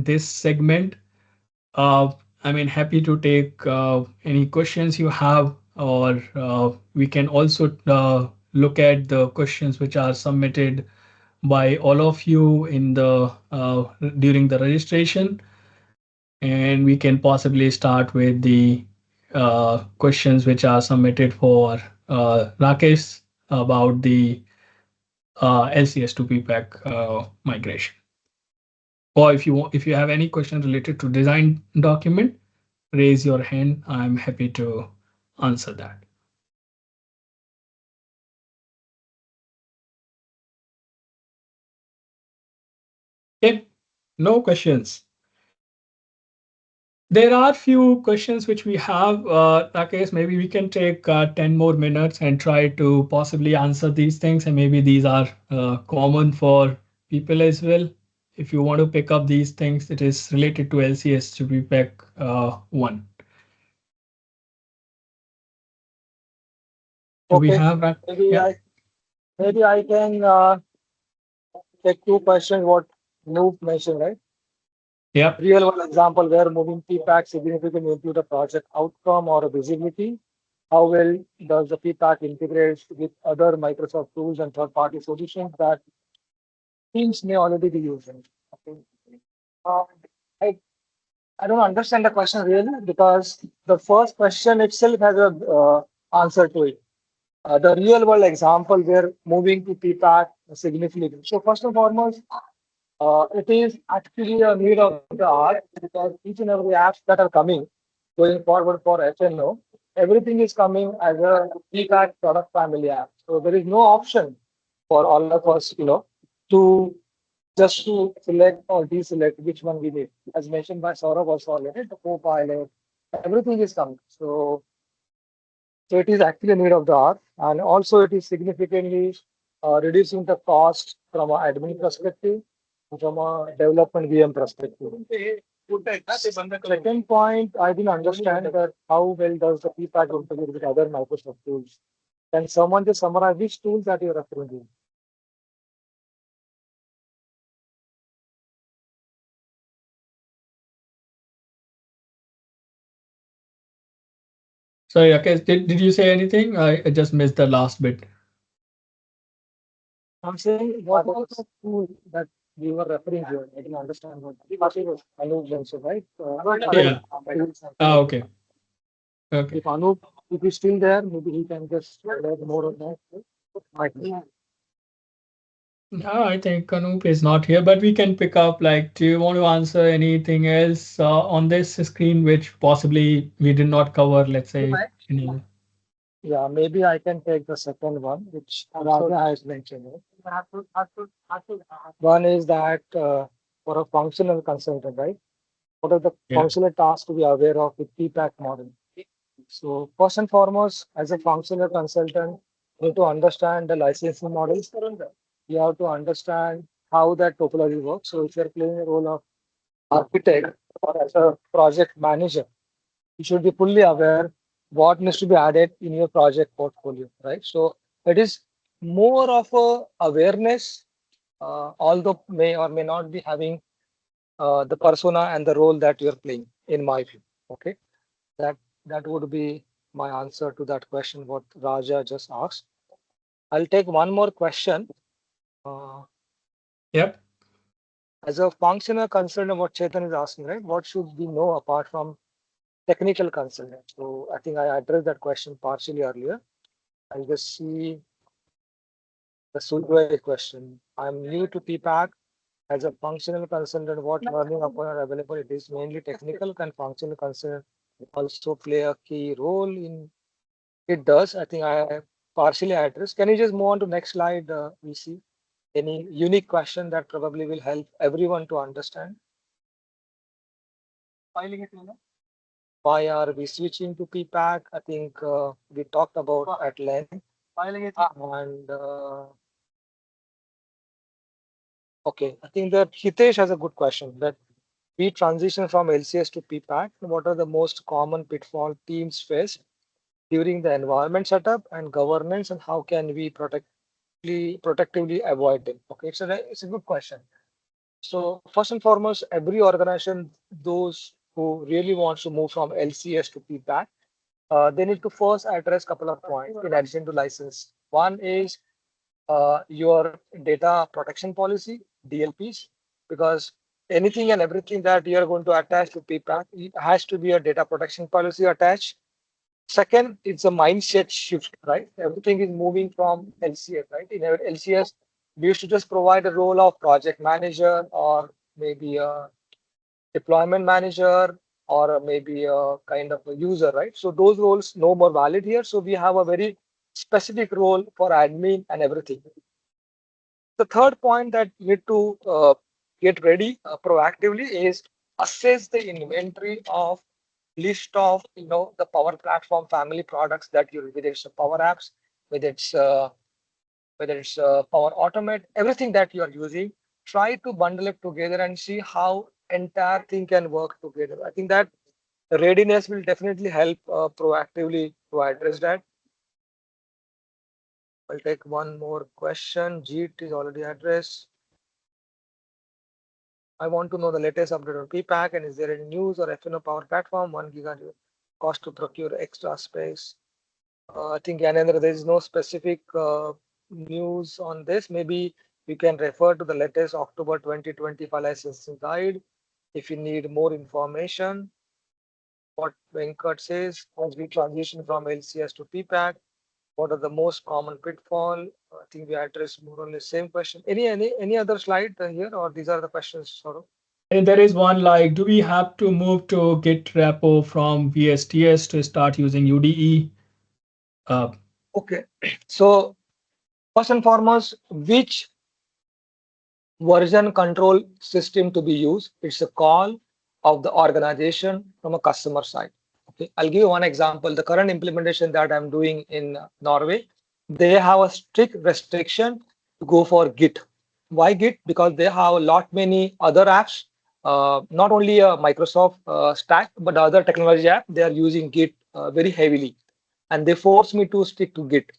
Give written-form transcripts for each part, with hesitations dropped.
this segment. I mean, happy to take any questions you have, or we can also look at the questions which are submitted by all of you in the during the registration, and we can possibly start with the questions which are submitted for Rakesh about the LCS to PPAC migration. Or if you have any question related to design document, raise your hand. I'm happy to answer that. Okay, no questions. There are few questions which we have, Rakesh. Maybe we can take 10 more minutes and try to possibly answer these things. And maybe these are common for people as well. If you want to pick up these things, it is related to LCS to PPAC 1. Do we Okay, have that? Yeah. maybe I can take two questions what Noop mentioned, right? Yeah. Real world example where moving PPAC significantly improve the project outcome or visibility. How well does the PPAC integrate with other Microsoft tools and third-party solutions that teams may already be using? Okay. Uh, I, I don't understand the question really because the first question itself has a answer to it. The real world example where moving to PPAC significantly. So first and foremost, it is actually a need of the art because each and every apps that are coming going forward for FNO, everything is coming as a PPAC product family app. So there is no option for all of us, to just to select or deselect which one we need. As mentioned by Saurabh also already, the co-pilot, everything is coming. So it is actually a need of the hour, and also it is significantly reducing the cost from an admin perspective, from a development VM perspective. Second point, I didn't understand that how well does the PPAC integrate with other Microsoft tools. Can someone just summarize which tools that you're referring to? Sorry, Rakesh, did you say anything? I just missed the last bit. I'm saying what was the tool that we were referring to? I didn't understand what Anup mentioned, right? Yeah. Ah, Other okay. Okay. if Anup, if he's still there, maybe he can just elaborate more on that. Might. No, I think Anup is not here, but we can pick up. Like, do you want to answer anything else on this screen which possibly we did not cover? Let's say. Any... Yeah, maybe I can take the second one, which Raja has mentioned. One is that for a functional consultant, right? What are the Yeah. functional tasks to be aware of with PPAC model? So first and foremost, as a functional consultant, you need to understand the licensing models. You have to understand how that topology works. So if you're playing a role of architect or as a project manager, you should be fully aware what needs to be added in your project portfolio, right? So it is more of a awareness, although may or may not be having the persona and the role that you're playing, in my view. Okay, that that would be my answer to that question what Raja just asked. I'll take one more question. Uh, Yep. as a functional consultant, what Chetan is asking, right? What should we know apart from technical consultant? So I think I addressed that question partially earlier. I'll just see the Sulway question. I'm new to PPAC. As a functional consultant, what learning upon are available? It is mainly technical. Can functional consultant also play a key role in it? Does I think I partially addressed. Can you just move on to next slide? We see any unique question that probably will help everyone to understand. Why are we switching to PPAC? I think we talked about at length. And okay, I think that Hitesh has a good question. That we transition from LCS to PPAC. What are the most common pitfall teams face during the environment setup and governance, and how can we protectively avoid them? Okay, so it's a good question. So first and foremost, every organization, those who really wants to move from LCS to PPAC, they need to first address couple of points in addition to license. One is your data protection policy, DLPs, because anything and everything that you are going to attach to PPAC, it has to be a data protection policy attached. Second, it's a mindset shift, right? Everything is moving from LCS, right? In our LCS, we used to just provide a role of project manager or maybe a deployment manager or maybe a kind of a user, right? So those roles no more valid here. So we have a very specific role for admin and everything. The third point that you need to get ready proactively is assess the inventory of list of the Power Platform family products that you, whether it's a Power Apps, whether it's Power Automate, everything that you are using. Try to bundle it together and see how entire thing can work together. I think that readiness will definitely help proactively to address that. I'll take one more question. JIT is already addressed. I want to know the latest update on PPAC and is there any news or FNO Power Platform? 1 gigajoule cost to procure extra space. I think Yanendra, there is no specific news on this. Maybe you can refer to the latest October 2025 licensing guide if you need more information. What Venkat says, as we transition from LCS to PPAC, what are the most common pitfall? I think we addressed more or less same question. Any other slide here, or these are the questions, sort of? And there is one like, do we have to move to Git repo from VSTS to start using UDE? Uh, Okay. So first and foremost, which version control system to be used? It's a call of the organization from a customer side. Okay, I'll give you one example. The current implementation that I'm doing in Norway, they have a strict restriction to go for Git. Why Git? Because they have a lot many other apps, not only a Microsoft stack, but other technology app. They are using Git very heavily, and they force me to stick to Git.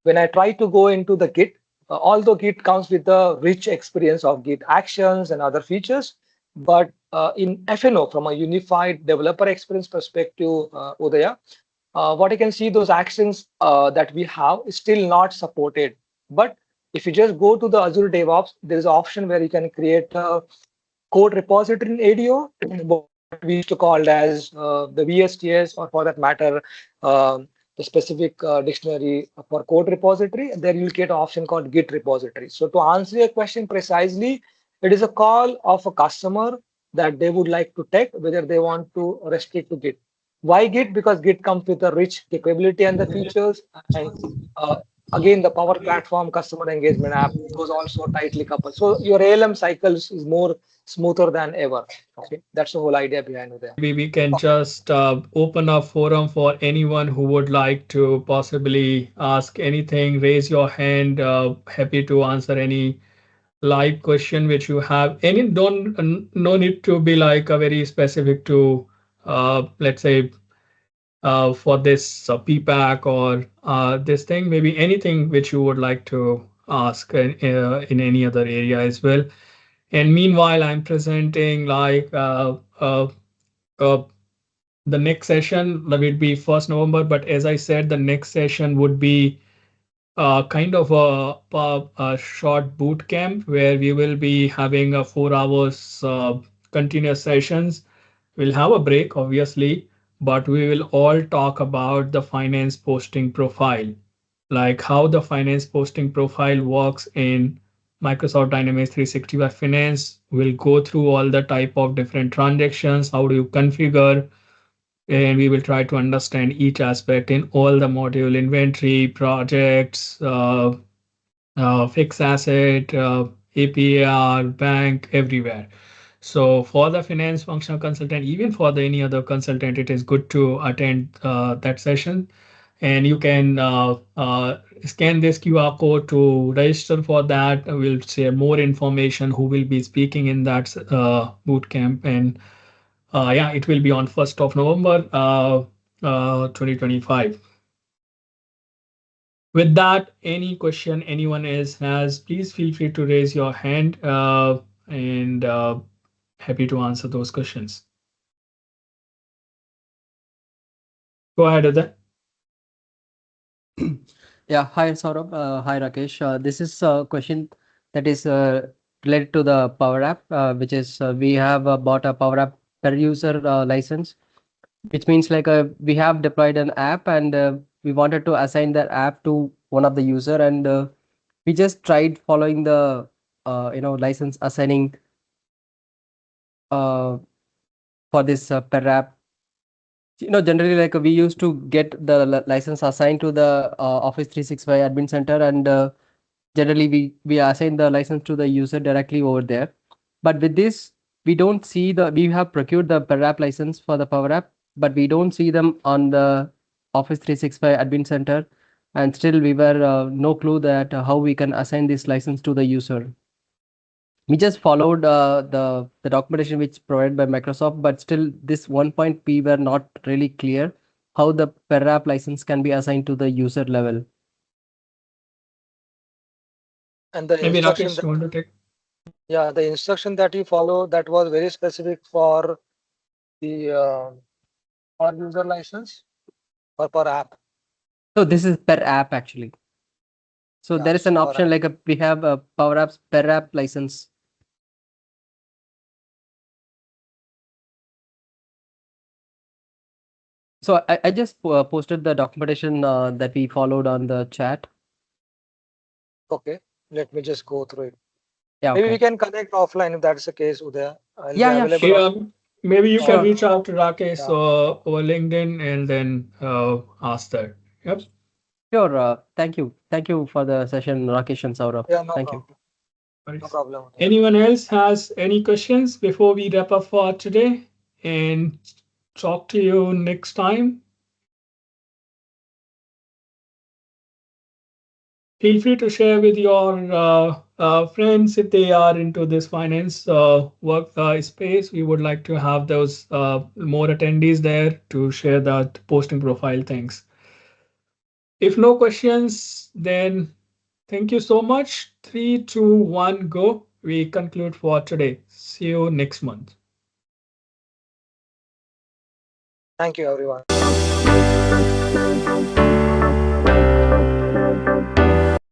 When I try to go into the Git, although Git comes with a rich experience of Git actions and other features, but in FNO, from a unified developer experience perspective, Udaya, what I can see, those actions that we have is still not supported. But if you just go to the Azure DevOps, there is an option where you can create a code repository in ADO, what we used to call as the VSTS, or for that matter, the specific dictionary for code repository. There you'll get an option called Git repository. So to answer your question precisely, it is a call of a customer that they would like to take whether they want to restrict to Git. Why Git? Because Git comes with a rich capability and the features, and uh, again the Power Platform customer engagement app, those also tightly coupled. So your ALM cycles is more smoother than ever. Okay, that's the whole idea behind it there. Maybe we can just open a forum for anyone who would like to possibly ask anything. Raise your hand. Happy to answer any live question which you have. Any don't no need to be like a very specific to let's say for this PPAC or this thing. Maybe anything which you would like to ask in any other area as well. And meanwhile, I'm presenting like uh, the next session will be 1st November, but as I said, the next session would be kind of a short boot camp where we will be having a 4 hours continuous sessions. We'll have a break, obviously, but we will all talk about the finance posting profile, like how the finance posting profile works in Microsoft Dynamics 365 Finance. We'll go through all the type of different transactions. How do you configure? And we will try to understand each aspect in all the module inventory, projects, fixed asset, APAR, bank, everywhere. So for the finance functional consultant, even for the any other consultant, it is good to attend that session. And you can scan this QR code to register for that. We'll share more information who will be speaking in that boot camp. And yeah, it will be on 1st of November, 2025. With that, any question anyone else has, please feel free to raise your hand. and happy to answer those questions. Go ahead, Uday. Yeah, hi Saurabh. Hi Rakesh. This is a question that is related to the Power App, which is we have bought a Power App per user license, which means like we have deployed an app and we wanted to assign that app to one of the user, and we just tried following the license assigning uh, for this per app. Generally, like we used to get the license assigned to the Office 365 admin center, and generally we assign the license to the user directly over there. But with this, we have procured the per app license for the Power App, but we don't see them on the Office 365 admin center, and still we were no clue that how we can assign this license to the user. We just followed the documentation which provided by Microsoft, but still this one point we were not really clear how the per app license can be assigned to the user level. And the Maybe instruction Rakesh, that, you want to take? yeah, the instruction that you follow that was very specific for the per user license or per app. So this is per app actually. So Yeah, there is so an per option app. like we have a Power Apps per app license. So I just posted the documentation that we followed on the chat. Okay, let me just go through it. Yeah, Maybe we okay. can connect offline if that's the case, Udaya. I'll be Yeah, yeah, available sure. Yeah, maybe you can on Sure. reach out to Rakesh yeah. over LinkedIn and then ask that. Yep. Sure. Thank you. Thank you for the session, Rakesh and Saurabh. Yeah, no Thank you. problem. No Worries. problem, Udaya. Anyone else has any questions before we wrap up for today and talk to you next time? Feel free to share with your friends if they are into this finance work space. We would like to have those more attendees there to share that posting profile things. If no questions, then thank you so much. Three, two, one, go. We conclude for today. See you next month. Thank you, everyone.